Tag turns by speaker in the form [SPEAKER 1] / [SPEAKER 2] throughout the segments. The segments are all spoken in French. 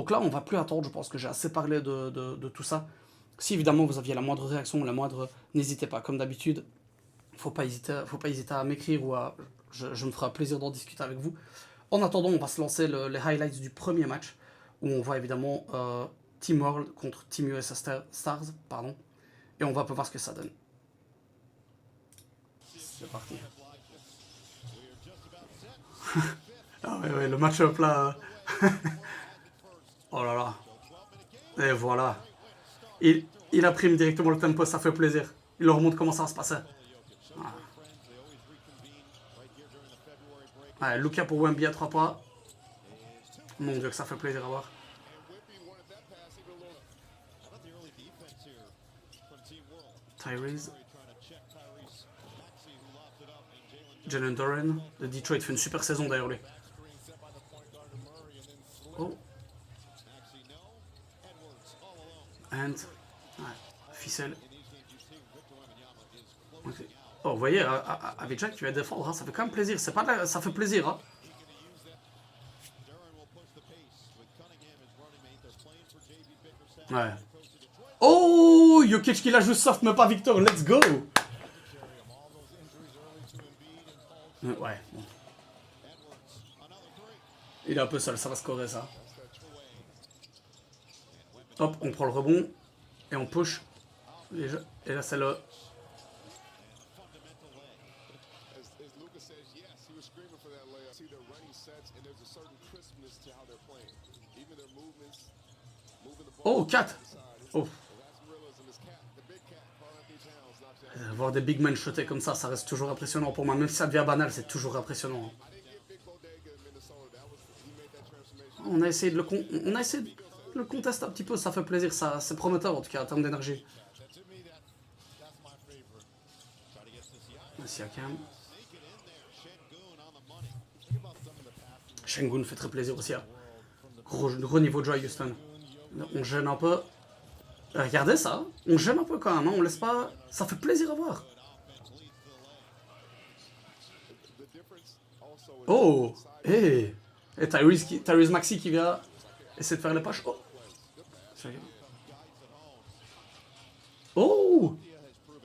[SPEAKER 1] Donc là, on va plus attendre. Je pense que j'ai assez parlé de tout ça. Si évidemment vous aviez la moindre réaction, la moindre, n'hésitez pas. Comme d'habitude, faut pas hésiter à m'écrire ou à, je me ferai un plaisir d'en discuter avec vous. En attendant, on va se lancer les highlights du premier match où on voit évidemment Team World contre Team USA Stars, pardon, et on va un peu voir ce que ça donne. C'est parti. Ah ouais, le match-up là. Oh là là. Et voilà. Il imprime directement le tempo, ça fait plaisir. Il leur montre comment ça va se passer. Ouais, Luka pour Wemby à 3 points. Mon dieu que ça fait plaisir à voir. Tyrese. Jalen Duren de Detroit fait une super saison d'ailleurs lui. Oh. And. Ouais, ficelle. Okay. Oh, vous voyez, avec Jack qui va défendre, hein, ça fait quand même plaisir. C'est pas de la... Ça fait plaisir. Hein. Ouais. Oh, Jokic qui la joue soft, mais pas Victor. Let's go. Ouais. Bon. Il est un peu seul, ça va scorer ça. Hop, on prend le rebond et on push. Et là, c'est le... Oh, 4. Oh. Voir des big men shotter comme ça reste toujours impressionnant pour moi. Même si ça devient banal, c'est toujours impressionnant. On a essayé de le contester un petit peu, ça fait plaisir, ça, c'est prometteur en tout cas en termes d'énergie. Siakam. Şengün fait très plaisir aussi. Hein. Gros niveau de jeu à Houston. On gêne un peu. Regardez ça, on gêne un peu quand même, hein. On laisse pas... Ça fait plaisir à voir. Oh, hey. Et Tyrese Maxey qui vient essayer de faire les poches. Oh, oh.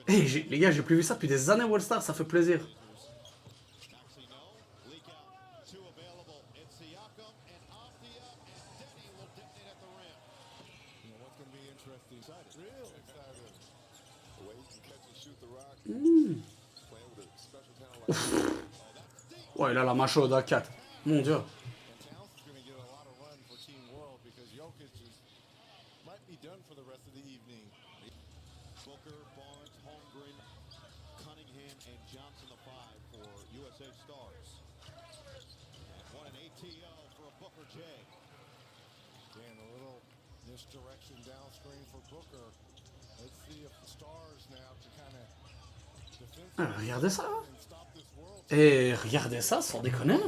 [SPEAKER 1] Hey, les gars, j'ai plus vu ça depuis des années All-Star, ça fait plaisir. Ouais, il a la main chaude à 4. Mon dieu. Ah, regardez ça. Et regardez ça, sans déconner.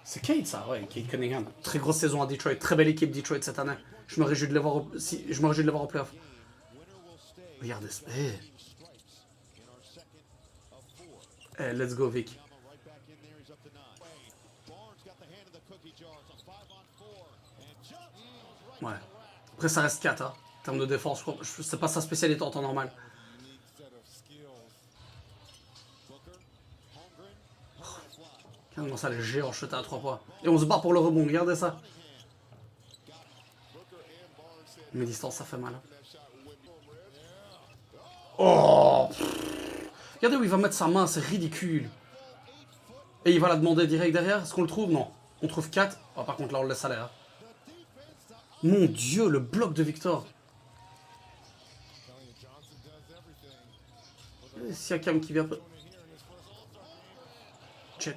[SPEAKER 1] C'est Kate, ça, ouais, Kate Cunningham. Très grosse saison à Detroit, très belle équipe Detroit cette année. Je me réjouis de les voir en playoff. Regardez ça. Hey, let's go, Vic. Ouais. Après, ça reste 4, hein. En termes de défense, c'est pas sa spécialité en temps normal. Comment ça, les géants chutés à 3 points. Et on se bat pour le rebond, regardez ça. Mais distance, ça fait mal. Oh, regardez où il va mettre sa main, c'est ridicule. Et il va la demander direct derrière. Est-ce qu'on le trouve? Non. On trouve 4. Oh, par contre, là, on le laisse aller. Hein. Mon dieu, le bloc de Victor. Siakam qui vient... Chet.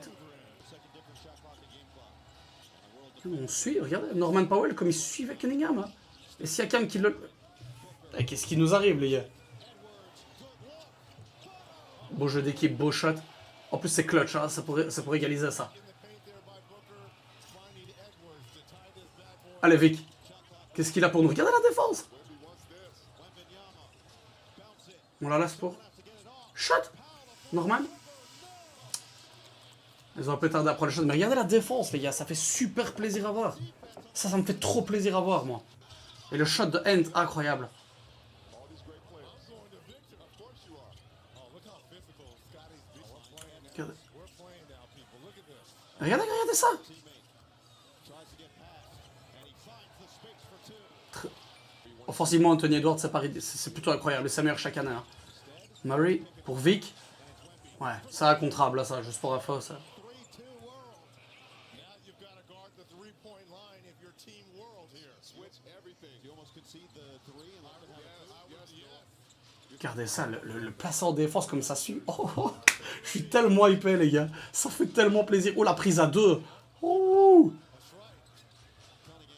[SPEAKER 1] On suit, regardez. Norman Powell, comme il suivait Cunningham. Hein. Et Siakam qui le... Qu'est-ce qui nous arrive, les gars? Beau jeu d'équipe, beau shot. En plus, c'est clutch, hein. Ça pourrait égaliser ça. Allez, Vic. Qu'est-ce qu'il a pour nous? Regardez la défense. On la laisse pour... Shot. Norman. Ils ont un peu tardé à prendre le shot. Mais regardez la défense, les gars. Ça fait super plaisir à voir. Ça me fait trop plaisir à voir, moi. Et le shot de Hent, incroyable. Regardez, regardez ça. Offensivement, Anthony Edwards, c'est plutôt incroyable. C'est meilleur chaque année. Hein. Murray, pour Vic. Ouais, c'est incontrable, là, ça, juste pour info, ça. Regardez ça, le placement en défense comme ça suit. Oh, oh, je suis tellement hypé, les gars. Ça fait tellement plaisir. Oh, la prise à 2. Oh,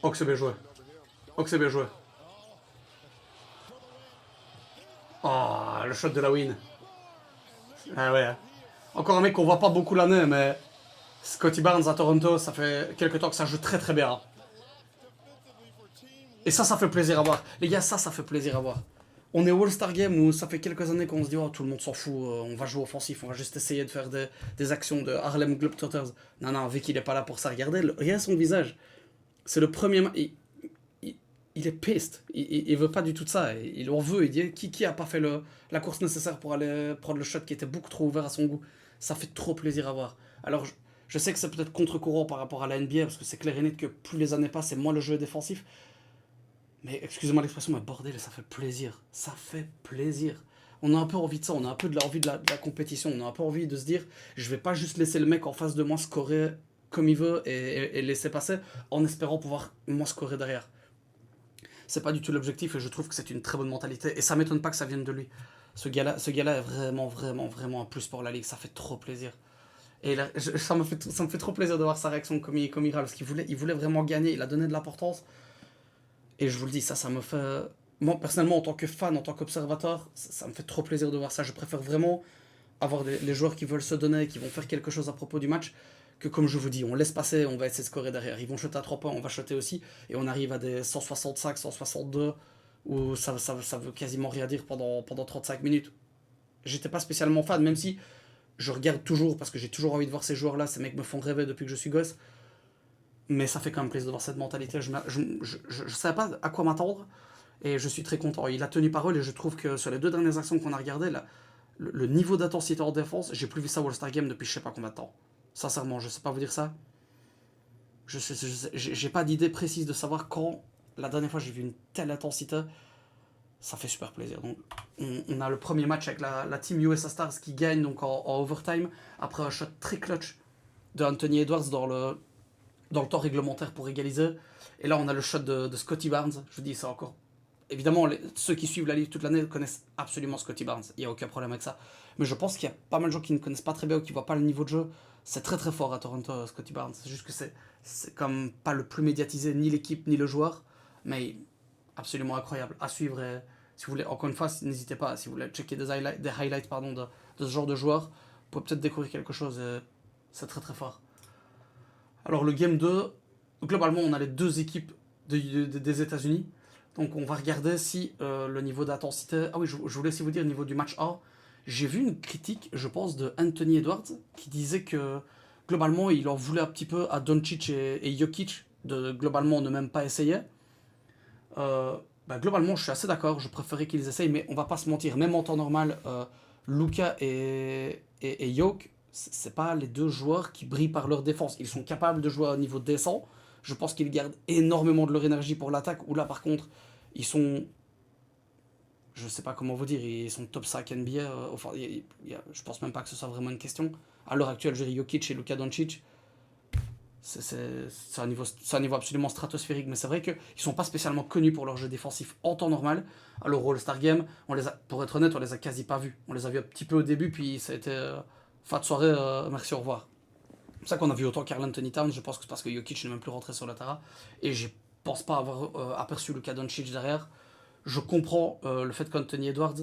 [SPEAKER 1] oh que c'est bien joué. Oh, que c'est bien joué. Oh, le shot de la win. Ah ouais. Encore un mec qu'on voit pas beaucoup l'année, mais Scottie Barnes à Toronto, ça fait quelques temps que ça joue très très bien. Et ça fait plaisir à voir. Les gars, ça fait plaisir à voir. On est au All-Star Game où ça fait quelques années qu'on se dit oh, tout le monde s'en fout, on va jouer offensif, on va juste essayer de faire des actions de Harlem Globetrotters. Non, vu qu'il est pas là pour ça, regardez son visage. C'est le premier match. Il est piste. Il veut pas du tout de ça. Il en veut. Il dit qui a pas fait la course nécessaire pour aller prendre le shot qui était beaucoup trop ouvert à son goût. Ça fait trop plaisir à voir. Alors, je sais que c'est peut-être contre-courant par rapport à la NBA, parce que c'est clair et net que plus les années passent et moins le jeu est défensif. Mais excusez-moi l'expression, mais bordel, ça fait plaisir. Ça fait plaisir. On a un peu envie de ça, on a un peu envie de la compétition, on a un peu envie de se dire, je vais pas juste laisser le mec en face de moi scorer comme il veut et laisser passer en espérant pouvoir moi scorer derrière. C'est pas du tout l'objectif et je trouve que c'est une très bonne mentalité et ça m'étonne pas que ça vienne de lui. Ce gars-là est vraiment un plus pour la ligue, ça fait trop plaisir. Et là, ça me fait trop plaisir de voir sa réaction comme il râle, parce qu'il voulait vraiment gagner, il a donné de l'importance. Et je vous le dis, ça me fait... Moi, personnellement, en tant que fan, en tant qu'observateur, ça me fait trop plaisir de voir ça. Je préfère vraiment avoir les joueurs qui veulent se donner, qui vont faire quelque chose à propos du match, que comme je vous dis, on laisse passer, on va essayer de scorer derrière. Ils vont shooter à 3 points, on va shooter aussi, et on arrive à des 165, 162, où ça veut quasiment rien dire pendant 35 minutes. J'étais pas spécialement fan, même si je regarde toujours, parce que j'ai toujours envie de voir ces joueurs-là, ces mecs me font rêver depuis que je suis gosse. Mais ça fait quand même plaisir de voir cette mentalité. Je savais pas à quoi m'attendre, et je suis très content. Il a tenu parole, et je trouve que sur les 2 dernières actions qu'on a regardées, là, le niveau d'intensité en défense, j'ai plus vu ça au All-Star Game depuis je sais pas combien de temps. Sincèrement, je sais pas vous dire ça. J'ai pas d'idée précise de savoir quand la dernière fois j'ai vu une telle intensité. Ça fait super plaisir. Donc, on a le premier match avec la team USA Stars qui gagne donc en overtime après un shot très clutch de Anthony Edwards dans le temps réglementaire pour égaliser. Et là, on a le shot de Scottie Barnes. Je vous dis, c'est encore... Évidemment, ceux qui suivent la Ligue toute l'année connaissent absolument Scottie Barnes. Il n'y a aucun problème avec ça. Mais je pense qu'il y a pas mal de gens qui ne connaissent pas très bien ou qui ne voient pas le niveau de jeu. C'est très très fort à Toronto, Scottie Barnes. C'est juste que c'est comme pas le plus médiatisé, ni l'équipe, ni le joueur. Mais absolument incroyable. À suivre. Et, si vous voulez, encore une fois, n'hésitez pas. Si vous voulez checker des highlights de ce genre de joueur, vous pouvez peut-être découvrir quelque chose. C'est très très fort. Alors le Game 2, globalement on a les 2 équipes des États-Unis. Donc on va regarder si le niveau d'intensité... Ah oui, je voulais aussi vous dire au niveau du match A. J'ai vu une critique, je pense, de Anthony Edwards qui disait que globalement il en voulait un petit peu à Doncic et Jokic de globalement ne même pas essayer. Globalement je suis assez d'accord, je préférais qu'ils essayent, mais on va pas se mentir, même en temps normal, Luka et Jokic, c'est pas les 2 joueurs qui brillent par leur défense. Ils sont capables de jouer à un niveau décent. Je pense qu'ils gardent énormément de leur énergie pour l'attaque. Ou là, par contre, ils sont... Je sais pas comment vous dire, ils sont top 5 NBA. Enfin, je pense même pas que ce soit vraiment une question. À l'heure actuelle, je dirais Jokic et Luka Doncic. C'est un niveau absolument stratosphérique. Mais c'est vrai qu'ils sont pas spécialement connus pour leur jeu défensif en temps normal. Alors, au All-Star Game, pour être honnête, on les a quasi pas vus. On les a vus un petit peu au début, puis ça a été... fin de soirée, merci, au revoir. C'est pour ça qu'on a vu autant Karl Anthony Towns, je pense que c'est parce que Jokic n'est même plus rentré sur le terrain. Et je pense pas avoir aperçu Luka Doncic derrière. Je comprends le fait qu'Anthony Edwards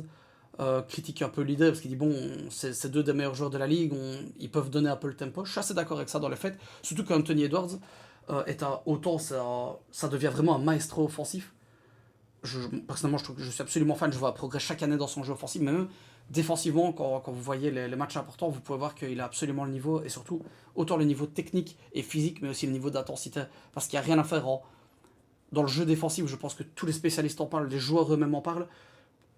[SPEAKER 1] critique un peu l'idée, parce qu'il dit bon, c'est 2 des meilleurs joueurs de la ligue, ils peuvent donner un peu le tempo. Je suis assez d'accord avec ça dans le fait, surtout qu'Anthony Edwards autant ça devient vraiment un maestro offensif. Personnellement, je trouve que je suis absolument fan. Je vois un progrès chaque année dans son jeu offensif, mais même défensivement, quand vous voyez les matchs importants, vous pouvez voir qu'il a absolument le niveau, et surtout, autant le niveau technique et physique, mais aussi le niveau d'intensité. Parce qu'il n'y a rien à faire dans le jeu défensif. Je pense que tous les spécialistes en parlent, les joueurs eux-mêmes en parlent.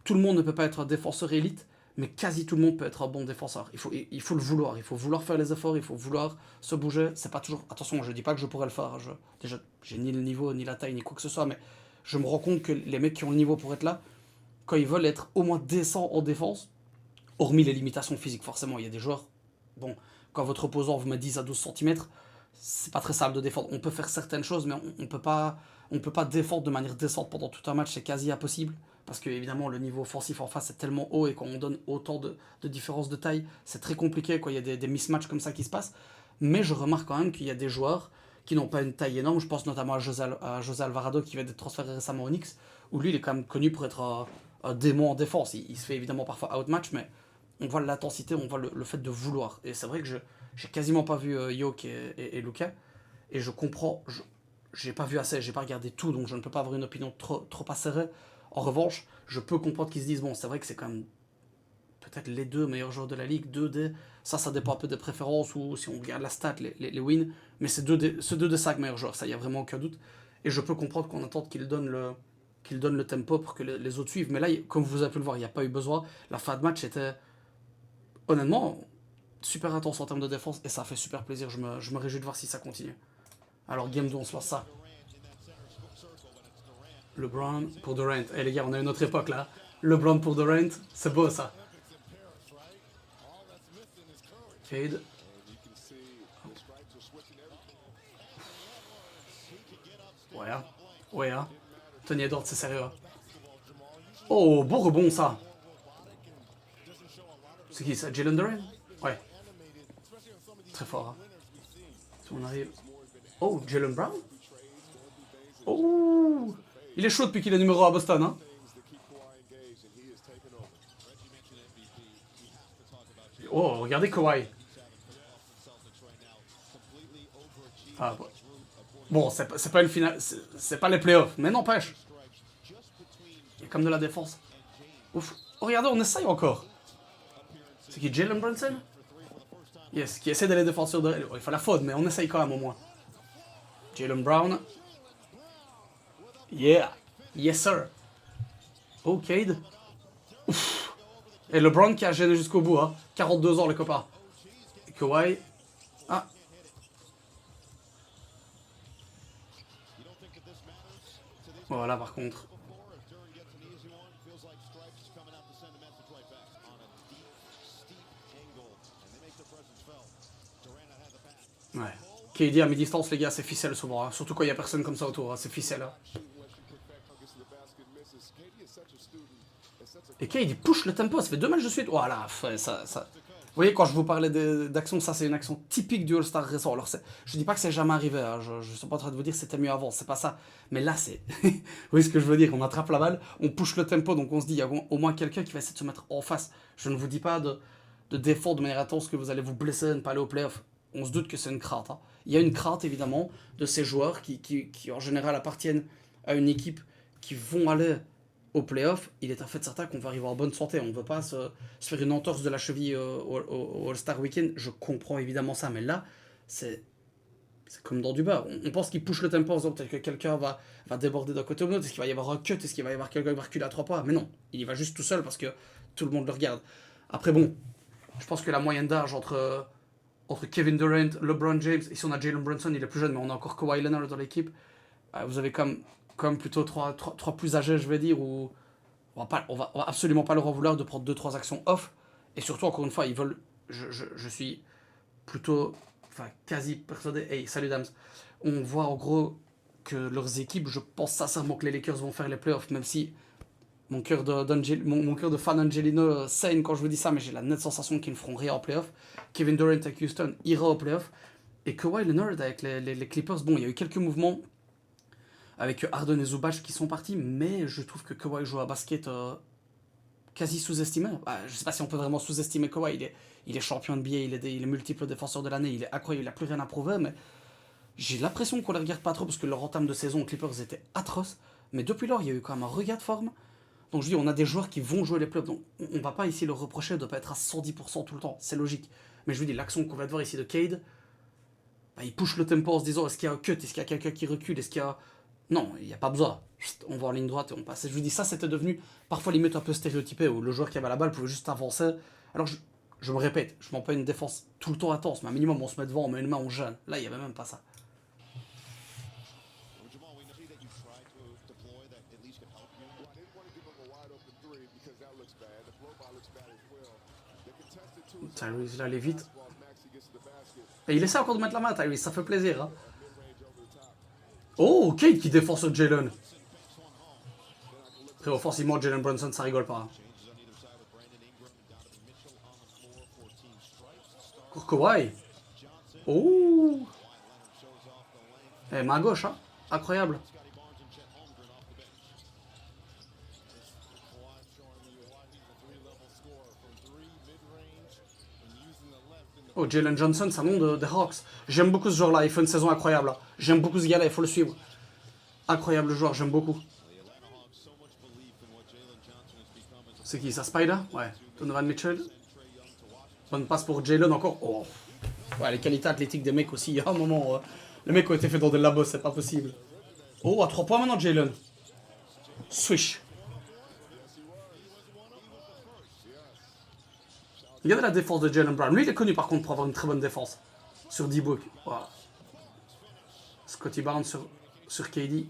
[SPEAKER 1] Tout le monde ne peut pas être un défenseur élite, mais quasi tout le monde peut être un bon défenseur. Il faut le vouloir, il faut vouloir faire les efforts, il faut vouloir se bouger. C'est pas toujours. Attention, je dis pas que je pourrais le faire. Déjà, j'ai ni le niveau, ni la taille, ni quoi que ce soit, mais je me rends compte que les mecs qui ont le niveau pour être là, quand ils veulent être au moins décents en défense, hormis les limitations physiques, forcément, il y a des joueurs. Bon, quand votre opposant vous met 10 à 12 cm, c'est pas très simple de défendre. On peut faire certaines choses, mais on peut pas défendre de manière décente pendant tout un match, c'est quasi impossible. Parce que, évidemment, le niveau offensif en face est tellement haut et quand on donne autant de différences de taille, c'est très compliqué quand il y a des mismatchs comme ça qui se passent. Mais je remarque quand même qu'il y a des joueurs qui n'ont pas une taille énorme. Je pense notamment à José Alvarado qui va être transféré récemment au Knicks, où lui il est quand même connu pour être un démon en défense. Il se fait évidemment parfois outmatch, mais on voit l'intensité, on voit le fait de vouloir. Et c'est vrai que j'ai quasiment pas vu Yoke et Luka, et je comprends, j'ai pas vu assez, j'ai pas regardé tout, donc je ne peux pas avoir une opinion trop acérée. En revanche, je peux comprendre qu'ils se disent, bon, c'est vrai que c'est quand même peut-être les deux meilleurs joueurs de la ligue, 2D, ça dépend un peu des préférences, ou si on regarde la stat, les wins, mais c'est 2 des 5 meilleurs joueurs, ça, il n'y a vraiment aucun doute. Et je peux comprendre qu'on attende qu'il donne le tempo pour que les autres suivent. Mais là, comme vous avez pu le voir, il n'y a pas eu besoin. La fin de match était, honnêtement, super intense en termes de défense, et ça fait super plaisir. Je me réjouis de voir si ça continue. Alors, game 2, on se lance ça. LeBron pour Durant. Eh les gars, on a une autre époque là. LeBron pour Durant, c'est beau ça. Cade. Ouais, hein. Ouais, hein. Tony Edwards, c'est sérieux. Hein. Oh, bon rebond ça. C'est qui ça? Jalen Duran? Ouais. Très fort. Hein. Si on arrive. Oh, Jalen Brown? Oh, il est chaud depuis qu'il est numéro 1 à Boston. Hein. Oh, regardez Kawhi. Ah, bon, c'est pas une finale, c'est pas les playoffs, mais n'empêche. Il y a comme de la défense. Ouf. Oh, regardez, on essaye encore. C'est qui, Jalen Brunson? Yes, qui essaie d'aller défenseur de. Il faut la faute, mais on essaye quand même au moins. Jalen Brown. Yeah. Yes, sir. Oh, Cade. Ouf. Et LeBron qui a gêné jusqu'au bout, hein. 42 ans, les copains. Et Kawhi. Ah. Voilà, par contre. Ouais. KD à mi-distance, les gars, c'est ficelle souvent. Hein. Surtout quand il y a personne comme ça autour, hein. C'est ficelle. Hein. Et KD push le tempo, ça fait 2 matchs de suite. Voilà, ça. Vous voyez, quand je vous parlais d'action, ça c'est une action typique du All-Star récent. Alors, je dis pas que c'est jamais arrivé, hein. Je suis pas en train de vous dire que c'était mieux avant, c'est pas ça. Mais là, c'est. Vous voyez ce que je veux dire? On attrape la balle, on push le tempo, donc on se dit, il y a au moins quelqu'un qui va essayer de se mettre en face. Je ne vous dis pas de défendre de manière intense que vous allez vous blesser et ne pas aller au playoff. On se doute que c'est une crainte. Hein. Il y a une crainte, évidemment, de ces joueurs qui en général appartiennent à une équipe qui vont aller au playoff. Il est en fait certain qu'on va arriver en bonne santé. On ne veut pas se faire une entorse de la cheville au All-Star Weekend. Je comprends évidemment ça, mais là, c'est comme dans du beurre. On pense qu'il push le tempo en disant peut-être que quelqu'un va déborder d'un côté ou de l'autre. Est-ce qu'il va y avoir un cut? Est-ce qu'il va y avoir quelqu'un qui va reculer à 3 pas? Mais non, il y va juste tout seul parce que tout le monde le regarde. Après, bon, je pense que la moyenne d'âge entre Kevin Durant, LeBron James, ici on a Jalen Brunson, il est plus jeune, mais on a encore Kawhi Leonard dans l'équipe. Vous avez comme plutôt trois plus âgés, je vais dire, où on va absolument pas leur en vouloir de prendre 2-3 actions off. Et surtout, encore une fois, ils veulent. Je suis plutôt. Enfin, quasi persuadé. Hey, salut dames. On voit en gros que leurs équipes, je pense sincèrement que les Lakers vont faire les playoffs, même si mon cœur de fan Angelino saigne quand je vous dis ça, mais j'ai la nette sensation qu'ils ne feront rien en playoff. Kevin Durant avec Houston ira au playoff. Et Kawhi Leonard avec les Clippers, bon, il y a eu quelques mouvements avec Harden et Zubac qui sont partis, mais je trouve que Kawhi joue à basket quasi sous-estimé. Je sais pas si on peut vraiment sous-estimer Kawhi. Il est champion NBA, il est multiple défenseur de l'année, il est incroyable, il n'a plus rien à prouver, mais j'ai l'impression qu'on ne les regarde pas trop parce que leur entame de saison aux Clippers était atroce. Mais depuis lors, il y a eu quand même un regain de forme. Donc je dis, on a des joueurs qui vont jouer les playoffs. Donc on va pas ici leur reprocher de ne pas être à 110% tout le temps. C'est logique. Mais je vous dis, l'action qu'on va voir ici de Cade, bah, il push le tempo en se disant, est-ce qu'il y a un cut? Est-ce qu'il y a quelqu'un qui recule? Est-ce qu'il y a... Non, il n'y a pas besoin. On va en ligne droite et on passe. Et je vous dis, ça c'était devenu parfois limite un peu stéréotypé, où le joueur qui avait la balle pouvait juste avancer. Alors je me répète, je m'en pas une défense tout le temps intense, mais un minimum on se met devant, on met une main, on gêne. Là, il n'y avait même pas ça. Tyrese, là, allait vite. Et il essaie encore de mettre la main, Tyrese, ça fait plaisir. Hein. Oh, Kate qui défend sur Jalen. Après, offensivement, Jalen Brunson, ça rigole pas. Hein. Kawhi. Oh. Eh, main gauche, hein. Incroyable. Oh, Jalen Johnson, c'est un nom des Hawks. J'aime beaucoup ce joueur-là, il fait une saison incroyable. Hein. J'aime beaucoup ce gars-là, il faut le suivre. Incroyable joueur, j'aime beaucoup. C'est qui ça, Spider? Ouais. Donovan Mitchell. Bonne passe pour Jalen encore. Oh. Ouais, les qualités athlétiques des mecs aussi. Il y a un moment, les mecs ont été faits dans des labos, c'est pas possible. Oh, à 3 points maintenant, Jalen. Swish. Regardez la défense de Jalen Brown. Lui, il est connu par contre pour avoir une très bonne défense. Sur D-Book. Wow. Scotty Barnes sur KD.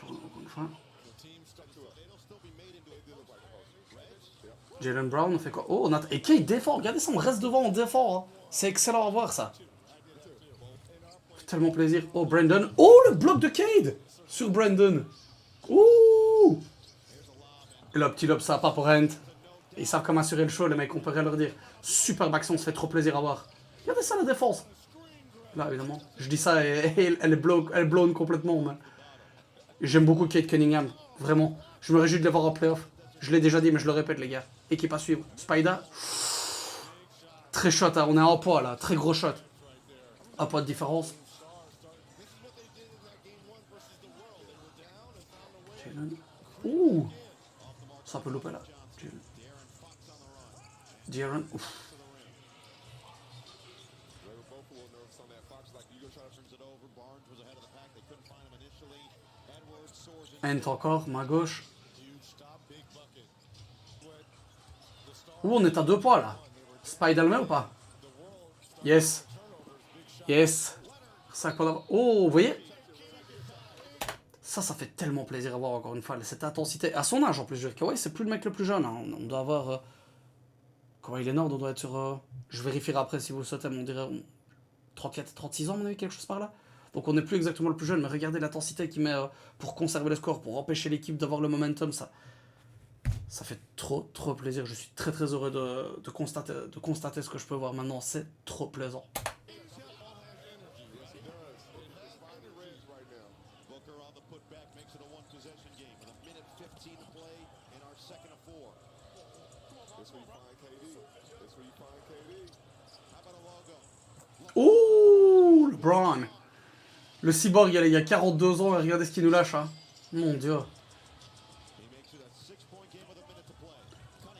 [SPEAKER 1] Encore une fois. Jalen Brown, on fait quoi? Oh, on a... Et Kate défend. Regardez ça, on reste devant, on défend. Hein. C'est excellent à voir ça. Tellement plaisir. Oh, Brandon. Oh, le bloc de Cade sur Brandon. Ouh. Et le petit lob, ça pas pour Ant. Ils savent comment assurer le show, les mecs, on peut rien leur dire. Superbe action, ça fait trop plaisir à voir. Regardez ça, la défense. Là, évidemment. Je dis ça et elle est blown complètement. J'aime beaucoup Kate Cunningham. Vraiment. Je me réjouis de les voir en playoff. Je l'ai déjà dit, mais je le répète, les gars. Équipe à suivre. Spider. Très shot, hein. On est en poids, là. Très gros shot. Un poids de différence. Ouh. Ça peut louper, là. Jaren. Ouf. Ant encore, main gauche. Ouh, on est à 2 points là. Spider le met ou pas? Yes. Yes. 5 points d'avance. Oh, vous voyez? Ça fait tellement plaisir à voir encore une fois. Cette intensité. À son âge en plus, je veux dire. Kawhi, c'est plus le mec le plus jeune. Hein. On doit avoir. Kawhi Leonard, on doit être sur. Je vérifierai après si vous le souhaitez, mais on dirait 34, 36 ans, à mon avis, quelque chose par là. Donc on n'est plus exactement le plus jeune, mais regardez l'intensité qu'il met pour conserver le score, pour empêcher l'équipe d'avoir le momentum, ça fait trop plaisir. Je suis très heureux de constater ce que je peux voir maintenant, c'est trop plaisant. Ouh, le Brown. Le cyborg, il y a 42 ans, et regardez ce qu'il nous lâche. Hein. Mon dieu.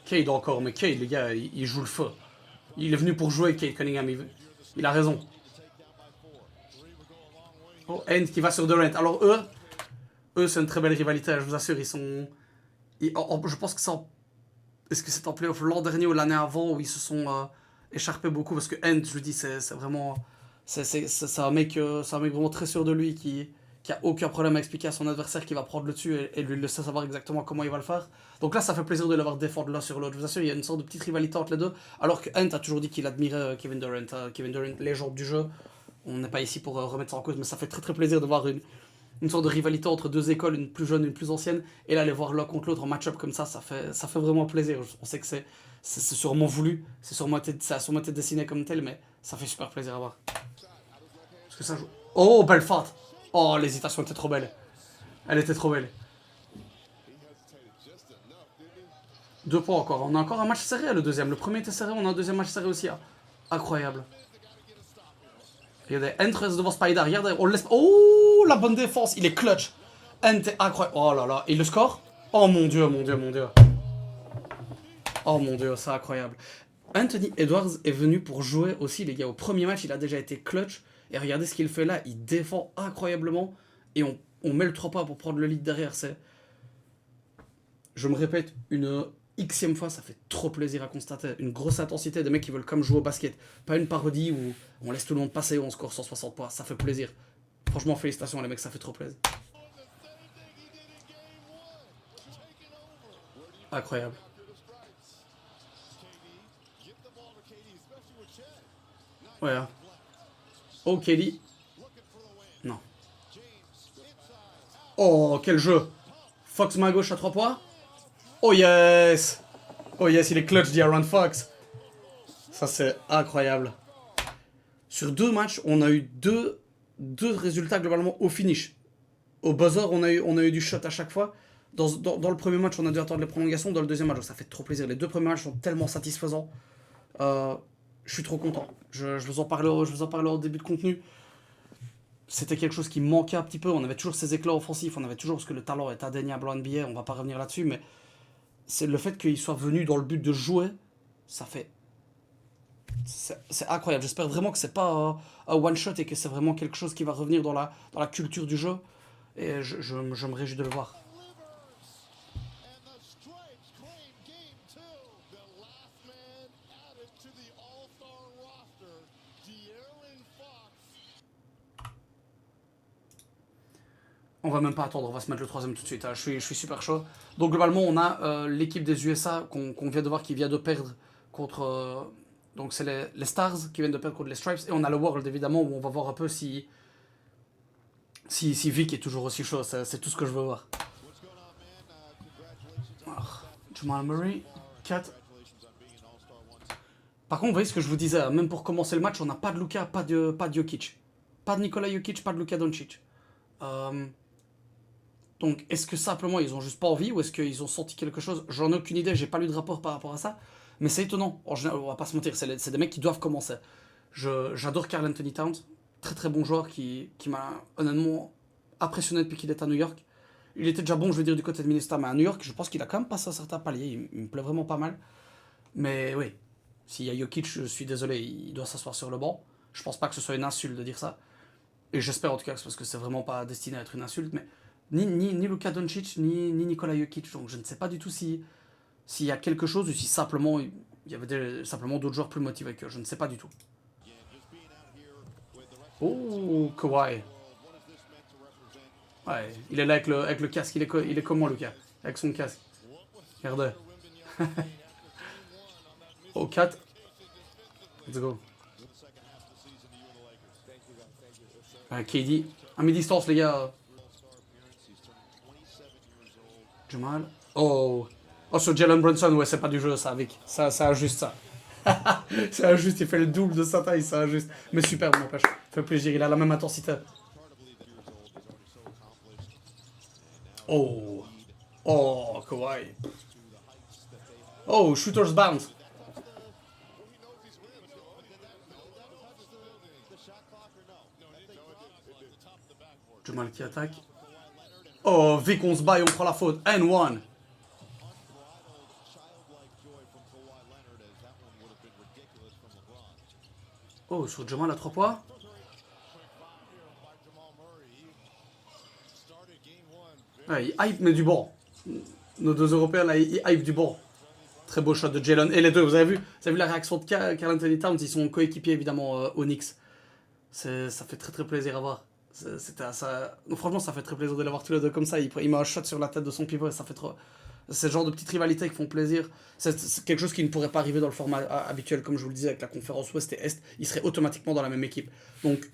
[SPEAKER 1] Cade encore, mais Cade, les gars, il joue le feu. Il est venu pour jouer, Cade Cunningham. Il a raison. Oh, Ant qui va sur Durant. Alors eux c'est une très belle rivalité, je vous assure. Ils sont... je pense que c'est en... Est-ce que c'est en playoff l'an dernier ou l'année avant où ils se sont écharpés beaucoup? Parce que Ant, je vous dis, c'est vraiment... C'est un mec vraiment très sûr de lui qui a aucun problème à expliquer à son adversaire qui va prendre le dessus et lui laisser savoir exactement comment il va le faire. Donc là, ça fait plaisir de l'avoir défendre l'un sur l'autre. Je vous assure, il y a une sorte de petite rivalité entre les deux. Alors que Ant a toujours dit qu'il admirait Kevin Durant. Kevin Durant, légende du jeu. On n'est pas ici pour remettre ça en cause, mais ça fait très plaisir de voir une sorte de rivalité entre deux écoles, une plus jeune, une plus ancienne. Et là, les voir l'un contre l'autre en match-up comme ça fait vraiment plaisir. On sait que c'est sûrement voulu, ça a sûrement été dessiné comme tel, mais ça fait super plaisir à voir. Parce que ça joue. Oh, belle feinte! Oh, l'hésitation était trop belle. Elle était trop belle. 2 points encore. On a encore un match serré, le deuxième. Le premier était serré, on a un deuxième match serré aussi. Hein. Incroyable. Regardez, Ent reste devant Spider. Regardez, on le laisse. Oh, la bonne défense. Il est clutch. Ent est incroyable. Oh là là. Et le score? Oh mon dieu, mon dieu, mon dieu. Oh mon dieu, c'est incroyable. Anthony Edwards est venu pour jouer aussi, les gars. Au premier match, il a déjà été clutch. Et regardez ce qu'il fait là. Il défend incroyablement. Et on met le 3 points pour prendre le lead derrière. Je me répète une xème fois, ça fait trop plaisir à constater. Une grosse intensité, des mecs qui veulent comme jouer au basket. Pas une parodie où on laisse tout le monde passer et on score 160 points. Ça fait plaisir. Franchement, félicitations les mecs, ça fait trop plaisir. Incroyable. Ouais. Hein. Oh, Kelly. Non. Oh, quel jeu. Fox main gauche à 3 points. Oh yes. Oh yes, il est clutch d'Aaron Fox. Ça, c'est incroyable. Sur 2 matchs, on a eu deux résultats globalement au finish. Au buzzer, on a eu du shot à chaque fois. Dans le premier match, on a dû attendre les prolongations. Dans le deuxième match, ça fait trop plaisir. Les 2 premiers matchs sont tellement satisfaisants. Je suis trop content. Je vous en parlais au début de contenu. C'était quelque chose qui manquait un petit peu. On avait toujours ces éclats offensifs. On avait toujours, parce que le talent est indéniable en NBA. On va pas revenir là-dessus. Mais c'est le fait qu'il soit venu dans le but de jouer. Ça fait... C'est incroyable. J'espère vraiment que c'est pas un one-shot et que c'est vraiment quelque chose qui va revenir dans la culture du jeu. Et je me réjouis de le voir. On va même pas attendre, on va se mettre le 3ème tout de suite. Hein. Je suis super chaud. Donc globalement, on a l'équipe des USA qu'on vient de voir qui vient de perdre contre... donc c'est les Stars qui viennent de perdre contre les Stripes. Et on a le World évidemment où on va voir un peu si Vic est toujours aussi chaud. C'est tout ce que je veux voir. Alors, Jamal Murray, 4. Par contre, vous voyez ce que je vous disais, hein, même pour commencer le match, on n'a pas de Luka, pas de Jokic. Pas de Nikola Jokic, pas de Luka Doncic. Donc, est-ce que simplement ils ont juste pas envie ou est-ce qu'ils ont senti quelque chose? J'en ai aucune idée, j'ai pas lu de rapport par rapport à ça. Mais c'est étonnant. En général, on va pas se mentir, c'est des mecs qui doivent commencer. J'adore Karl Anthony Towns, très très bon joueur qui m'a honnêtement impressionné depuis qu'il est à New York. Il était déjà bon, je veux dire, du côté de Minnesota, mais à New York, je pense qu'il a quand même passé un certain palier. Il me plaît vraiment pas mal. Mais oui, s'il y a Jokic, je suis désolé, il doit s'asseoir sur le banc. Je pense pas que ce soit une insulte de dire ça. Et j'espère en tout cas que c'est parce que c'est vraiment pas destiné à être une insulte, mais ni Luka Doncic, ni Nikola Jokic. Donc je ne sais pas du tout s'il y a quelque chose ou si simplement il y avait simplement d'autres joueurs plus motivés qu'eux. Je ne sais pas du tout. Oh, Kawhi. Ouais, il est là avec le casque. Il est comment, Lucas? Avec son casque. Regardez. Oh, 4. Let's go. KD. À mi-distance, les gars. Jamal. Oh. Oh, sur Jalen Brunson, ouais, c'est pas du jeu, ça, Vic. Ça ajuste ça. C'est injuste, il fait le double de sa taille, c'est injuste. Mais super, bon, n'empêche. Fait plaisir, il a la même intensité. Oh. Oh, Kawhi. Oh, shooter's bounce. Jamal qui attaque. Oh, Vic, on se bat et on prend la faute. N1. Oh, sur Jamal à 3 points. Ouais, il hype, mais du bon. Nos 2 Européens, là, ils hype du bon. Très beau shot de Jalen. Et les deux, vous avez vu la réaction de Karl Anthony Towns? Ils sont coéquipiers, évidemment, au Knicks. Ça fait très très plaisir à voir. Franchement, ça fait très plaisir de les voir tous les deux comme ça. Il met un shot sur la tête de son pivot et ça fait trop... C'est le genre de petites rivalités qui font plaisir. C'est quelque chose qui ne pourrait pas arriver dans le format habituel, comme je vous le disais, avec la conférence Ouest et Est. Ils seraient automatiquement dans la même équipe. Donc,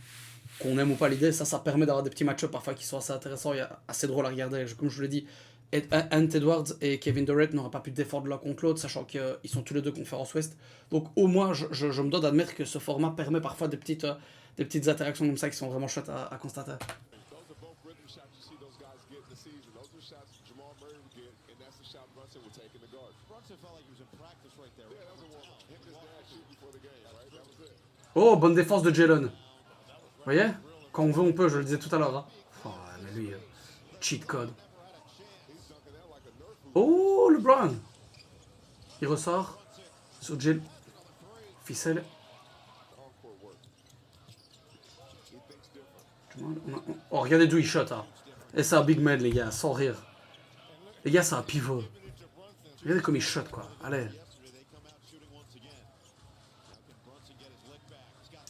[SPEAKER 1] qu'on aime ou pas l'idée, ça permet d'avoir des petits match-ups parfois qui sont assez intéressants et assez drôles à regarder. Comme je vous l'ai dit, Ant Edwards et Kevin Durant n'auraient pas pu défendre l'un contre l'autre, sachant qu'ils sont tous les deux conférence Ouest. Donc, au moins, je me dois d'admettre que ce format permet parfois des petites interactions comme ça qui sont vraiment chouettes à constater. Oh, bonne défense de Jalen. Vous voyez? Quand on veut, on peut, je le disais tout à l'heure. Hein. Oh, mais lui, cheat code. Oh, LeBron. Il ressort. Sur Jalen. Ficelle. Oh, regardez d'où il shot. Hein. Et c'est un big man, les gars, sans rire. Les gars, c'est un pivot. Regardez comme il shot, quoi. Allez.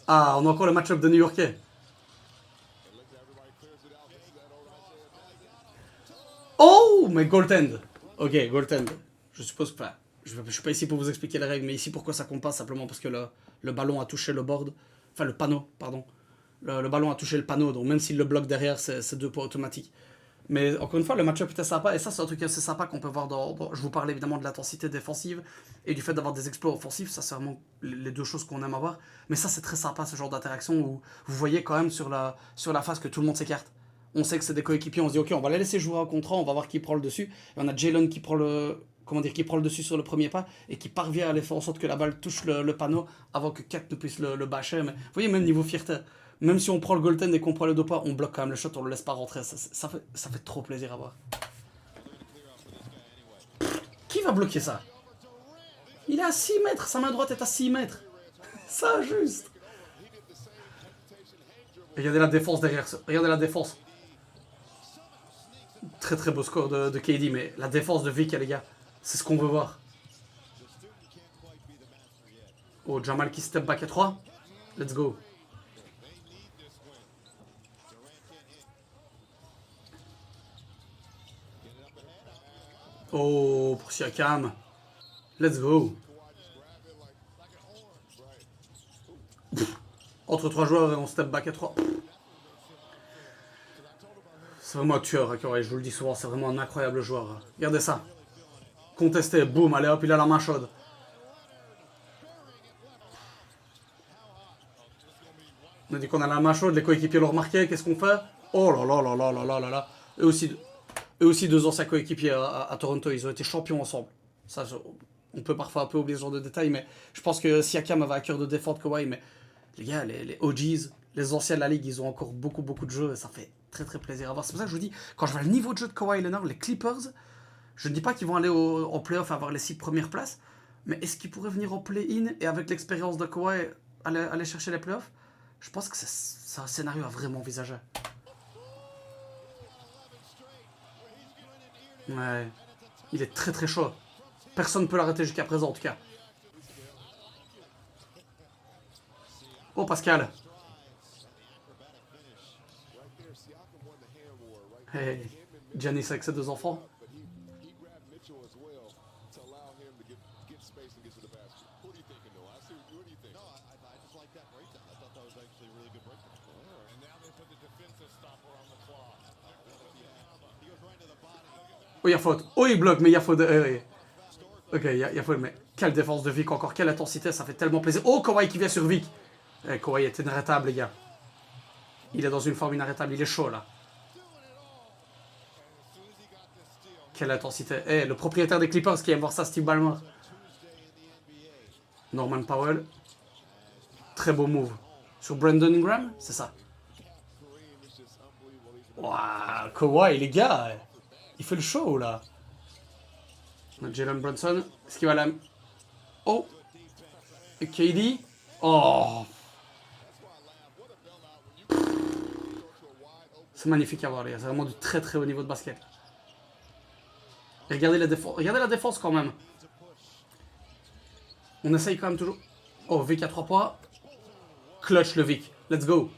[SPEAKER 1] Ah, on a encore le match-up de New-Yorkais. Oh, mais goaltend. Ok, goaltend. Je suppose que... Enfin, je suis pas ici pour vous expliquer les règles, mais ici, pourquoi ça compte pas? Simplement parce que le ballon a touché le board. Enfin, le panneau, pardon. Le ballon a touché le panneau, donc même s'il le bloque derrière, c'est 2 points automatiques. Mais encore une fois, le match-up était sympa, et ça, c'est un truc assez sympa qu'on peut voir dans... Je vous parlais évidemment de l'intensité défensive et du fait d'avoir des exploits offensifs, ça, c'est vraiment les 2 choses qu'on aime avoir. Mais ça, c'est très sympa, ce genre d'interaction où vous voyez quand même sur la phase que tout le monde s'écarte. On sait que c'est des coéquipiers, on se dit, ok, on va les laisser jouer un contrat, on va voir qui prend le dessus. Et on a Jalen qui prend qui prend le dessus sur le premier pas et qui parvient à aller faire en sorte que la balle touche le panneau avant que Kat ne puisse le bâcher. Mais vous voyez, même niveau fierté. Même si on prend le goaltend et qu'on prend le dos pas, on bloque quand même le shot, on le laisse pas rentrer. Ça fait trop plaisir à voir. Qui va bloquer ça? Il est à 6 mètres, sa main droite est à 6 mètres. Ça, juste. Regardez la défense derrière ça. Regardez la défense. Très très beau score de KD, mais la défense de Vic, les gars, c'est ce qu'on veut voir. Oh, Jamal qui step back à 3. Let's go. Oh, pour Siakam. Let's go. Entre 3 joueurs et on step back à 3. C'est vraiment un tueur, hein, je vous le dis souvent, c'est vraiment un incroyable joueur. Regardez ça. Contesté, boum, allez hop, il a la main chaude. On a dit qu'on a la main chaude, les coéquipiers l'ont remarqué, qu'est-ce qu'on fait? Oh là là là là là là là là. Eux aussi 2 anciens coéquipiers à Toronto, ils ont été champions ensemble. Ça, on peut parfois un peu oublier ce genre de détails, mais je pense que Siakam avait à cœur de défendre Kawhi, mais les gars, les OGs, les anciens de la ligue, ils ont encore beaucoup beaucoup de jeux et ça fait très très plaisir à voir. C'est pour ça que je vous dis, quand je vois le niveau de jeu de Kawhi Leonard, les Clippers, je ne dis pas qu'ils vont aller en playoff avoir les 6 premières places, mais est-ce qu'ils pourraient venir en play-in et avec l'expérience de Kawhi aller chercher les playoffs? Je pense que c'est un scénario à vraiment envisager. Ouais. Il est très très chaud. Personne ne peut l'arrêter jusqu'à présent en tout cas. Oh Pascal. Hey. Giannis avec ses 2 enfants. Oh, il y a faute. Oh, il bloque, mais il y a faute. Ok, il y a faute, mais quelle défense de Vic encore, quelle intensité, ça fait tellement plaisir. Oh, Kawhi qui vient sur Vic. Kawhi est inarrêtable, les gars. Il est dans une forme inarrêtable, il est chaud là. Quelle intensité. Le propriétaire des Clippers qui aime voir ça, Steve Ballmer. Norman Powell. Très beau move. Sur Brandon Ingram, c'est ça. Waouh, Kawhi, les gars. Il fait le show là. On a Jalen Brunson. Est-ce qu'il va la... Oh. Et KD. Oh. C'est magnifique à voir, les gars. C'est vraiment du très très haut niveau de basket. Et regardez la défense quand même. On essaye quand même toujours. Oh, Vic à 3 points. Clutch le Vic. Let's go.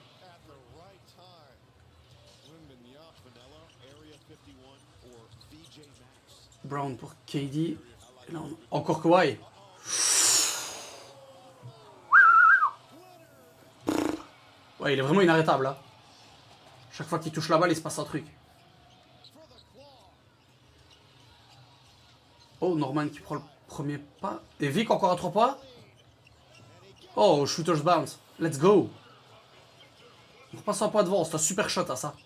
[SPEAKER 1] Brown pour KD. Encore Kawhi. Ouais, il est vraiment inarrêtable là. Chaque fois qu'il touche la balle, il se passe un truc. Oh, Norman qui prend le premier pas. Et Vic encore à 3 points. Oh, shooter's bounce. Let's go. On repasse un point devant. C'est un super shot à ça.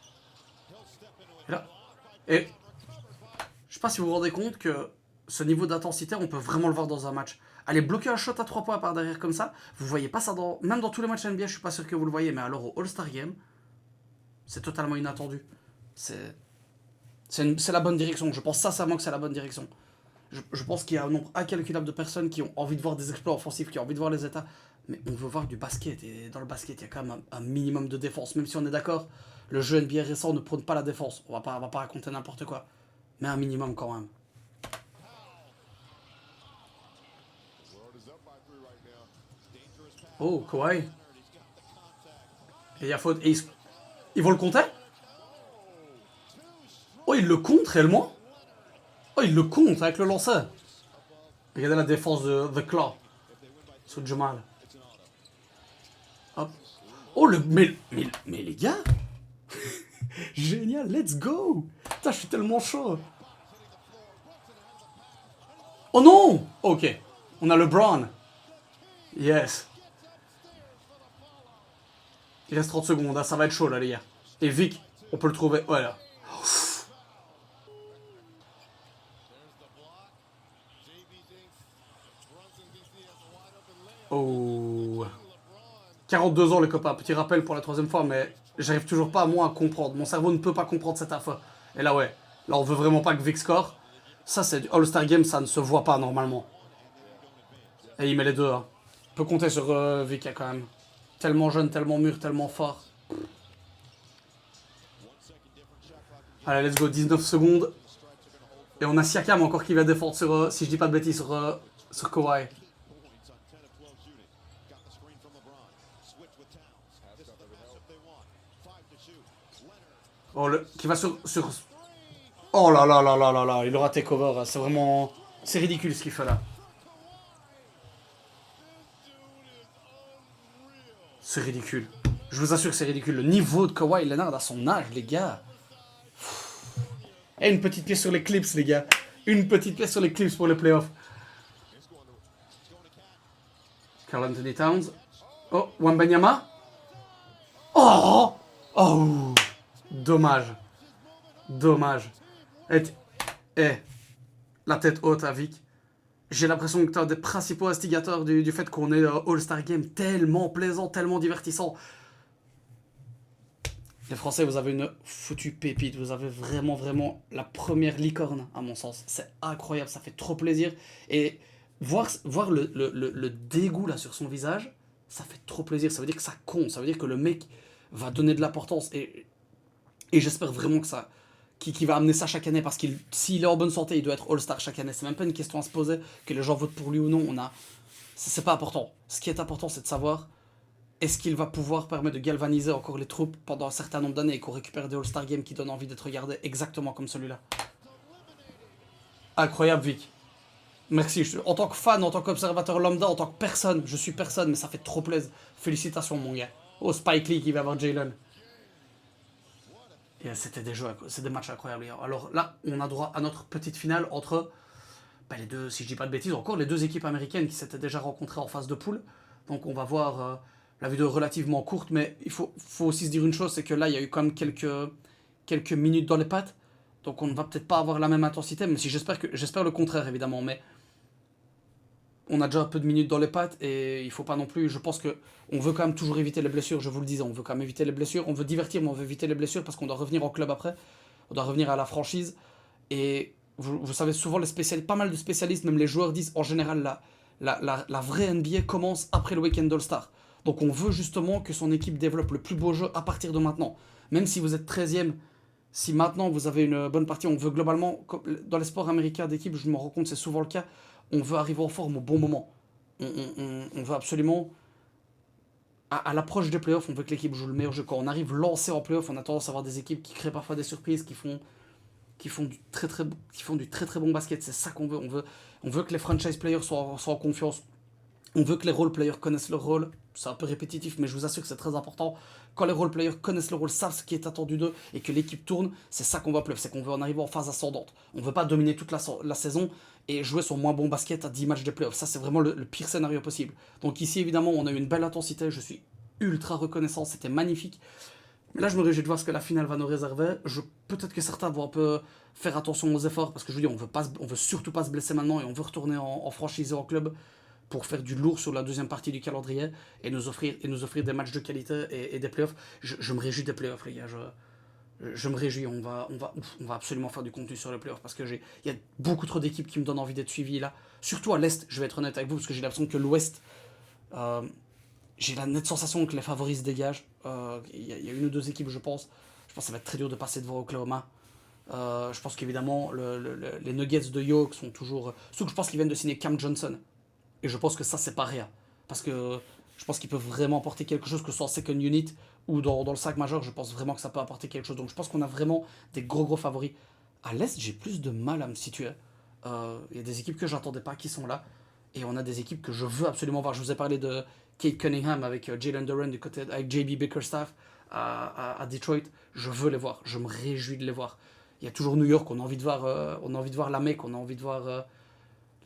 [SPEAKER 1] Et là. Et. Je sais pas si vous vous rendez compte que ce niveau d'intensité, on peut vraiment le voir dans un match. Allez, bloquer un shot à 3 points par derrière comme ça, vous voyez pas ça même dans tous les matchs NBA, je suis pas sûr que vous le voyez, mais alors au All-Star Game, c'est totalement inattendu. C'est la bonne direction. Je pense sincèrement que c'est la bonne direction. Je pense qu'il y a un nombre incalculable de personnes qui ont envie de voir des exploits offensifs, qui ont envie de voir les états. Mais on veut voir du basket. Et dans le basket, il y a quand même un minimum de défense. Même si on est d'accord, le jeu NBA récent ne prône pas la défense. On va pas raconter n'importe quoi. Mais un minimum quand même. Oh, Kawhi. Et il y a faute. Et ils vont le compter? Oh, il le compte réellement? Oh, il le compte avec le lancer. Regardez la défense de The Claw. Sous Jamal. Hop. Oh, mais les gars. Génial, let's go. Putain, je suis tellement chaud. Oh non. Ok. On a LeBron. Yes. Il reste 30 secondes, hein, ça va être chaud là les gars. Et Vic, on peut le trouver. Voilà. Oh. 42 ans les copains, petit rappel pour la troisième fois, mais j'arrive toujours pas moi à comprendre. Mon cerveau ne peut pas comprendre cette affaire. Et là ouais, là on veut vraiment pas que Vic score. Ça c'est du All-Star Game, ça ne se voit pas normalement. Et il met les deux. Hein. On peut compter sur Vic quand même. Tellement jeune, tellement mûr, tellement fort. Allez, let's go, 19 secondes. Et on a Siakam encore qui va défendre sur, si je dis pas de bêtises, sur Kawhi. Oh, qui va sur... Oh là là là là là là, il aura take over. C'est vraiment... C'est ridicule ce qu'il fait là. C'est ridicule. Je vous assure que c'est ridicule. Le niveau de Kawhi Leonard à son âge, les gars. Et une petite pièce sur les clips, les gars. Une petite pièce sur les clips pour les playoffs. Karl Anthony Towns. Oh, Wembanyama. Oh. Oh. Dommage. Dommage. La tête haute à Vic. J'ai l'impression que tu es un des principaux instigateurs du fait qu'on est All-Star Game tellement plaisant, tellement divertissant. Les Français, vous avez une foutue pépite. Vous avez vraiment, vraiment la première licorne, à mon sens. C'est incroyable, ça fait trop plaisir. Et voir le dégoût là sur son visage, ça fait trop plaisir. Ça veut dire que ça compte. Ça veut dire que le mec va donner de l'importance. Et j'espère vraiment que ça... Qui va amener ça chaque année, parce qu'il s'il est en bonne santé, il doit être All-Star chaque année. C'est même pas une question à se poser, que les gens votent pour lui ou non. C'est pas important. Ce qui est important, c'est de savoir est-ce qu'il va pouvoir permettre de galvaniser encore les troupes pendant un certain nombre d'années et qu'on récupère des All-Star Games qui donnent envie d'être regardés exactement comme celui-là. Incroyable, Vic. Merci. En tant que fan, en tant qu'observateur lambda, en tant que personne, je suis personne, mais ça fait trop plaisir. Félicitations, mon gars. Oh, Spike Lee qui va avoir Jalen. Et c'était c'est des matchs incroyables. Alors là, on a droit à notre petite finale entre les deux, si je dis pas de bêtises, encore les deux équipes américaines qui s'étaient déjà rencontrées en phase de poule. Donc on va voir la vidéo relativement courte, mais il faut aussi se dire une chose, c'est que là, il y a eu quand même quelques minutes dans les pattes. Donc on ne va peut-être pas avoir la même intensité, même si j'espère le contraire, évidemment. Mais on a déjà un peu de minutes dans les pattes et il faut pas non plus... Je pense que on veut quand même toujours éviter les blessures, je vous le disais. On veut quand même éviter les blessures. On veut divertir, mais on veut éviter les blessures parce qu'on doit revenir en club après. On doit revenir à la franchise. Et vous savez, souvent, pas mal de spécialistes, même les joueurs disent en général la vraie NBA commence après le week-end All-Star. Donc on veut justement que son équipe développe le plus beau jeu à partir de maintenant. Même si vous êtes 13e, si maintenant vous avez une bonne partie, on veut globalement, dans les sports américains d'équipe, je me rends compte, c'est souvent le cas, on veut arriver en forme au bon moment. On veut absolument, à l'approche des playoffs, on veut que l'équipe joue le meilleur jeu. Quand on arrive lancé en playoffs, on a tendance à avoir des équipes qui créent parfois des surprises, qui font du très très bon basket. C'est ça qu'on veut. On veut que les franchise players soient en confiance. On veut que les role players connaissent leur rôle. C'est un peu répétitif, mais je vous assure que c'est très important. Quand les role players connaissent leur rôle, savent ce qui est attendu d'eux et que l'équipe tourne, c'est ça qu'on va playoff. C'est qu'on veut en arriver en phase ascendante. On veut pas dominer toute la saison et jouer son moins bon basket à 10 matchs de playoffs. Ça, c'est vraiment le pire scénario possible. Donc ici, évidemment, on a eu une belle intensité. Je suis ultra reconnaissant. C'était magnifique. Mais là, je me réjouis de voir ce que la finale va nous réserver. Peut-être que certains vont un peu faire attention aux efforts, parce que je veux dire, on veut surtout pas se blesser maintenant et on veut retourner en franchise et en club pour faire du lourd sur la deuxième partie du calendrier et nous offrir des matchs de qualité et des playoffs. Je me réjouis des playoffs, les gars. Je me réjouis. On va absolument faire du contenu sur les playoffs parce que il y a beaucoup trop d'équipes qui me donnent envie d'être suivies là. Surtout à l'Est, je vais être honnête avec vous, parce que j'ai l'impression que l'Ouest, euh, j'ai la nette sensation que les favoris se dégagent. Il y a une ou deux équipes, je pense. Je pense que ça va être très dur de passer devant Oklahoma. Je pense qu'évidemment, les Nuggets de York sont toujours. Surtout que je pense qu'ils viennent de signer Cam Johnson. Et je pense que ça, c'est pas rien. Parce que je pense qu'ils peuvent vraiment apporter quelque chose, que ce soit en second unit ou dans le 5 majeur. Je pense vraiment que ça peut apporter quelque chose. Donc je pense qu'on a vraiment des gros favoris. À l'Est, j'ai plus de mal à me situer. Il y a des équipes que j'attendais pas qui sont là. Et on a des équipes que je veux absolument voir. Je vous ai parlé de Kate Cunningham avec Jalen Duren du côté avec JB Bickerstaff à Detroit. Je veux les voir. Je me réjouis de les voir. Il y a toujours New York. On a envie de voir, on a envie de voir la Mecque. On a envie de voir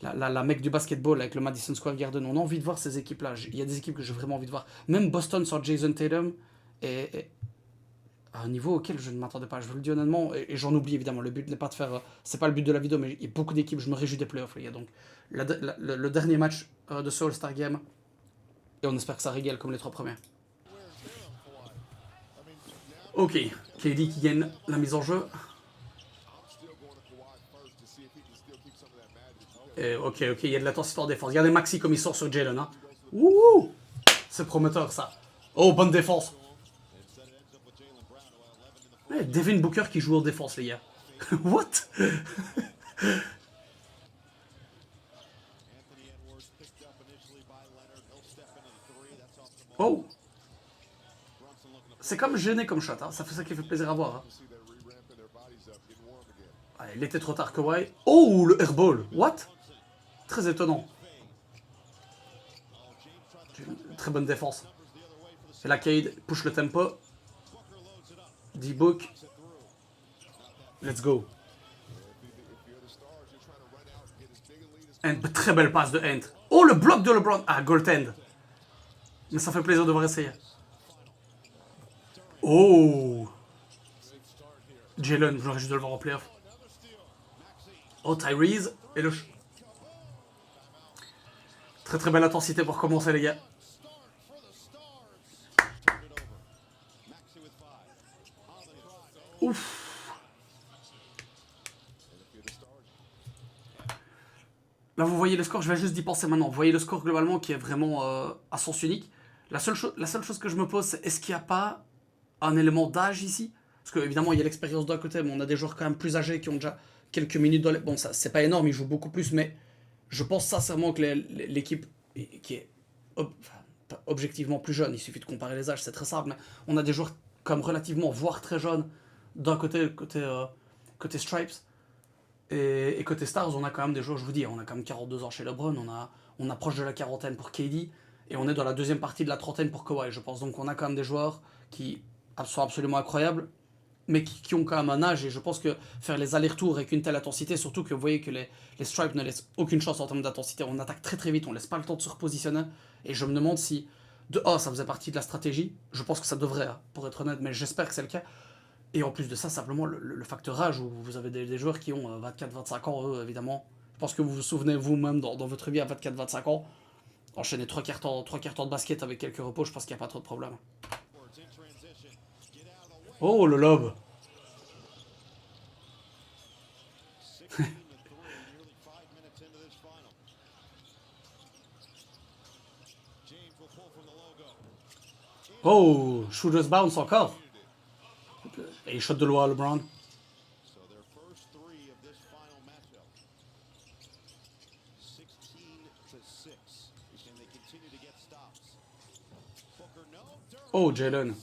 [SPEAKER 1] la Mecque du basketball avec le Madison Square Garden. On a envie de voir ces équipes-là. Il y a des équipes que j'ai vraiment envie de voir. Même Boston sans Jason Tatum est à un niveau auquel je ne m'attendais pas. Je vous le dis honnêtement, et j'en oublie évidemment. Le but n'est pas de faire. C'est pas le but de la vidéo, mais il y a beaucoup d'équipes. Je me réjouis des playoffs, les gars. Donc, le dernier match de ce All-Star Game. Et on espère que ça régale comme les trois premiers. Ok, KD qui gagne la mise en jeu. Et ok, il y a de l'intensité en défense. Regardez Maxi comme il sort sur Jalen. Hein. Ouh, c'est prometteur ça. Oh, bonne défense. Devin Booker qui joue en défense, les gars. What? Oh, c'est comme gêné comme shot. Hein. Ça fait ça qui fait plaisir à voir. Hein. Ah, il était trop tard, Kawhi. Oh, le airball. What? Très étonnant. Très bonne défense. Et là, Cade push le tempo. D-Book. Let's go. And très belle passe de Ant. Oh, le bloc de LeBron. Ah, goaltend. Mais ça fait plaisir de voir essayer. Oh. Jalen, j'aurais juste de le voir en playoff. Oh, Tyrese. Et le... Très belle intensité pour commencer, les gars. Ouf. Là, vous voyez le score, je vais juste y penser maintenant. Vous voyez le score globalement qui est vraiment à sens unique. La seule chose que je me pose, c'est est-ce qu'il n'y a pas un élément d'âge ici? Parce qu'évidemment, il y a l'expérience d'un côté, mais on a des joueurs quand même plus âgés qui ont déjà quelques minutes dans les... Bon, ça, c'est pas énorme, ils jouent beaucoup plus, mais je pense sincèrement que l'équipe qui est objectivement plus jeune, il suffit de comparer les âges, c'est très simple, mais on a des joueurs comme relativement, voire très jeunes, d'un côté Stripes, et côté Stars, on a quand même des joueurs, je vous dis, on a quand même 42 ans chez LeBron, on approche de la quarantaine pour KD, et on est dans la deuxième partie de la trentaine pour Kawhi, je pense. Donc on a quand même des joueurs qui sont absolument incroyables, mais qui ont quand même un âge, et je pense que faire les allers-retours avec une telle intensité, surtout que vous voyez que les Stripes ne laissent aucune chance en termes d'intensité, on attaque très vite, on laisse pas le temps de se repositionner, et je me demande si, de A, ça faisait partie de la stratégie, je pense que ça devrait, pour être honnête, mais j'espère que c'est le cas. Et en plus de ça, simplement le facteur âge, où vous avez des joueurs qui ont 24-25 ans, eux, évidemment. Je pense que vous vous souvenez vous-même dans votre vie à 24-25 ans, enchaîner 3 quarts temps de basket avec quelques repos, je pense qu'il n'y a pas trop de problème. Oh, le lob. Oh, shooter's bounce encore. Et shot de loi, LeBron. Oh, Jalen.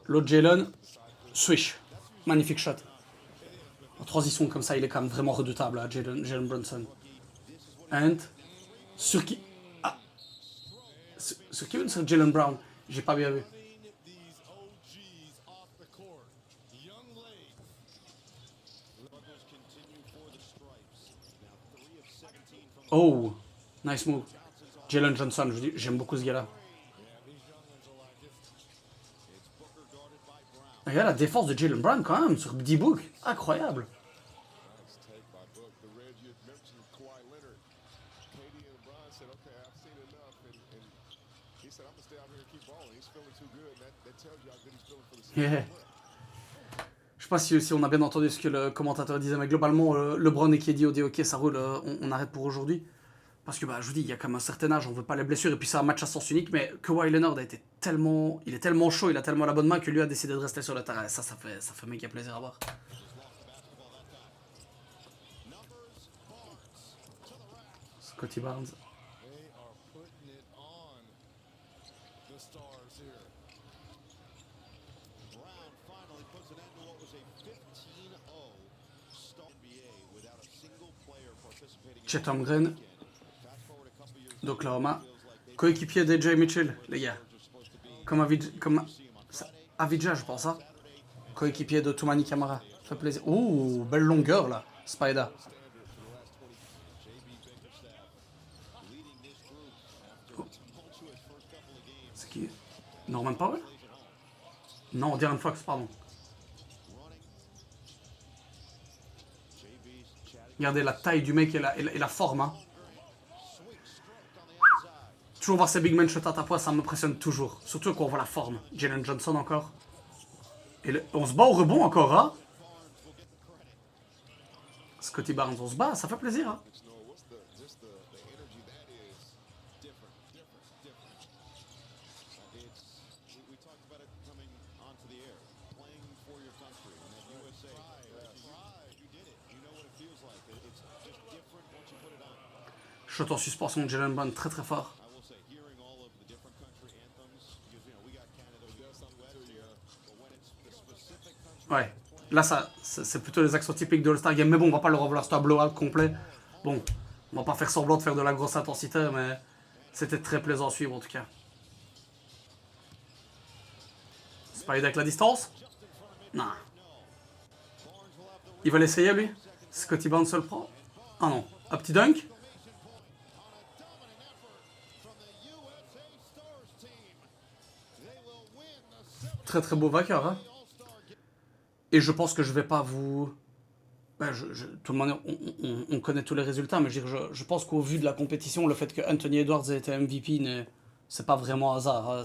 [SPEAKER 1] L'autre Jalen, swish. Magnifique shot. En transition comme ça, il est quand même vraiment redoutable, là, Jalen Brunson. And sur qui? Ah, sur qui ou sur Jalen Brown? J'ai pas bien vu. Oh, nice move. Jalen Johnson, j'aime beaucoup ce gars-là. Regarde la défense de Jaylen Brown quand même sur D-Book. Incroyable. Yeah. Je sais pas si on a bien entendu ce que le commentateur disait, mais globalement, LeBron et KD ont dit ok, ça roule, on arrête pour aujourd'hui. Parce que bah, je vous dis, il y a quand même un certain âge, on veut pas les blessures, et puis c'est un match à sens unique, mais Kawhi Leonard il est tellement chaud, il a tellement la bonne main que lui a décidé de rester sur le terrain. Et ça fait méga plaisir à voir. Scotty Barnes. Chet Holmgren d'Oklahoma. Coéquipier d'AJ Mitchell, les gars. Comme Avdija, je pense. Hein. Coéquipier de Toumani Camara. Ça fait plaisir. Ouh, belle longueur là, Spider. Oh. C'est qui? Norman Powell? Non, De'Aaron Fox, pardon. Regardez la taille du mec et la forme. Hein. Toujours voir ces big men shot à ta poids, ça m'impressionne toujours. Surtout quand on voit la forme. Jalen Johnson encore. Et on se bat au rebond encore, hein. Scotty Barnes, on se bat, ça fait plaisir, hein. Shot en suspension de Jalen Brown, très très fort. Ouais, là c'est plutôt les actions typiques de All-Star Game, mais bon, on va pas leur vouloir, c'est un blowout complet. Bon, on va pas faire semblant de faire de la grosse intensité, mais c'était très plaisant à suivre en tout cas. Spider avec la distance? Non. Il va l'essayer lui? Scotty Barnes se le prend? Ah non. Un petit dunk? Très très beau vainqueur, hein. Et je pense que je vais pas vous... Ben, tout le monde, on connaît tous les résultats, mais je pense qu'au vu de la compétition, le fait que Anthony Edwards ait été MVP, c'est pas vraiment hasard. Hein,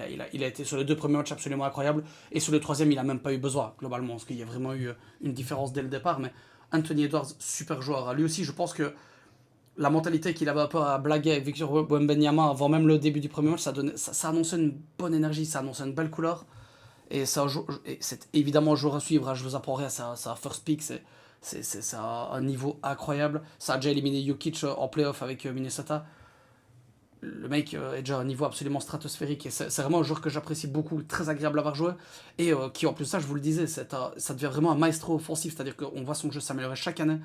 [SPEAKER 1] il a été sur les 2 premiers matchs absolument incroyable, et sur le 3e, il a même pas eu besoin, globalement, parce qu'il y a vraiment eu une différence dès le départ. Mais Anthony Edwards, super joueur. Lui aussi, je pense que la mentalité qu'il avait un peu à blaguer avec Victor Wembanyama avant même le début du premier match, ça annonçait une bonne énergie, ça annonçait une belle couleur. Et c'est évidemment un joueur à suivre, hein, je vous apprends rien, c'est un first pick, c'est un niveau incroyable. Ça a déjà éliminé Jokic en playoff avec Minnesota. Le mec est déjà à un niveau absolument stratosphérique. Et c'est vraiment un joueur que j'apprécie beaucoup, très agréable à avoir joué. Et qui, en plus de ça, je vous le disais, ça devient vraiment un maestro offensif. C'est-à-dire qu'on voit son jeu s'améliorer chaque année.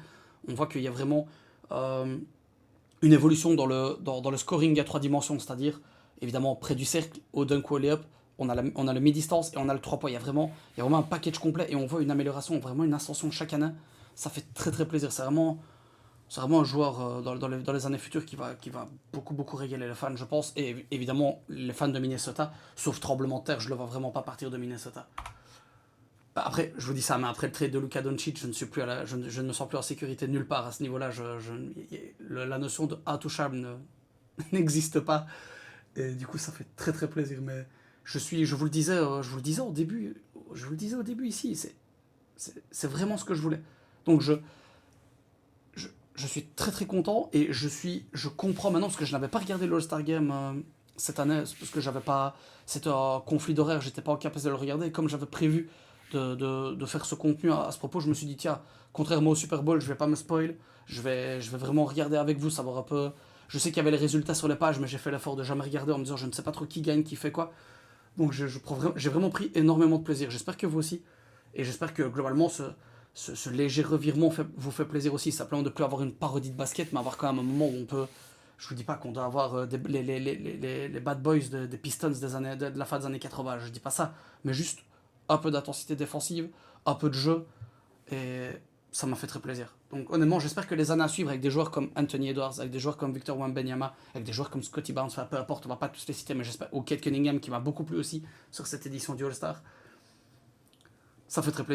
[SPEAKER 1] On voit qu'il y a vraiment une évolution dans le scoring à 3 dimensions. C'est-à-dire, évidemment, près du cercle, au dunk ou au layup. On a le mi-distance et on a le 3 points. Il y a vraiment un package complet et on voit une amélioration, vraiment une ascension chaque année. Ça fait très très plaisir. C'est vraiment un joueur dans les années futures qui va beaucoup beaucoup régaler les fans, je pense. Et évidemment, les fans de Minnesota, sauf tremblement de terre, je le vois vraiment pas partir de Minnesota. Après, je vous dis ça, mais après le trade de Luka Doncic, je ne me sens plus en sécurité nulle part à ce niveau-là. La notion de intouchable n'existe pas. Et du coup, ça fait très très plaisir. Mais je vous le disais au début, ici, c'est vraiment ce que je voulais. Donc je suis très très content et je comprends maintenant parce que je n'avais pas regardé l'All-Star Game cette année parce que j'avais pas, c'était un conflit d'horaire, j'étais pas en capacité de le regarder. Et comme j'avais prévu de faire ce contenu à ce propos, je me suis dit tiens, contrairement au Super Bowl, je vais pas me spoil, je vais vraiment regarder avec vous, savoir un peu. Je sais qu'il y avait les résultats sur les pages, mais j'ai fait l'effort de jamais regarder en me disant je ne sais pas trop qui gagne, qui fait quoi. Donc j'ai vraiment pris énormément de plaisir. J'espère que vous aussi. Et j'espère que globalement ce léger revirement vous fait plaisir aussi. Simplement de ne plus avoir une parodie de basket, mais avoir quand même un moment où on peut... Je vous dis pas qu'on doit avoir les bad boys des Pistons de la fin des années 80. Je dis pas ça. Mais juste un peu d'intensité défensive, un peu de jeu. Et ça m'a fait très plaisir. Donc honnêtement, j'espère que les années à suivre avec des joueurs comme Anthony Edwards, avec des joueurs comme Victor Wembanyama, avec des joueurs comme Scotty Barnes, enfin, peu importe, on va pas tous les citer, mais j'espère, ou Kate Cunningham qui m'a beaucoup plu aussi sur cette édition du All-Star. Ça fait très plaisir.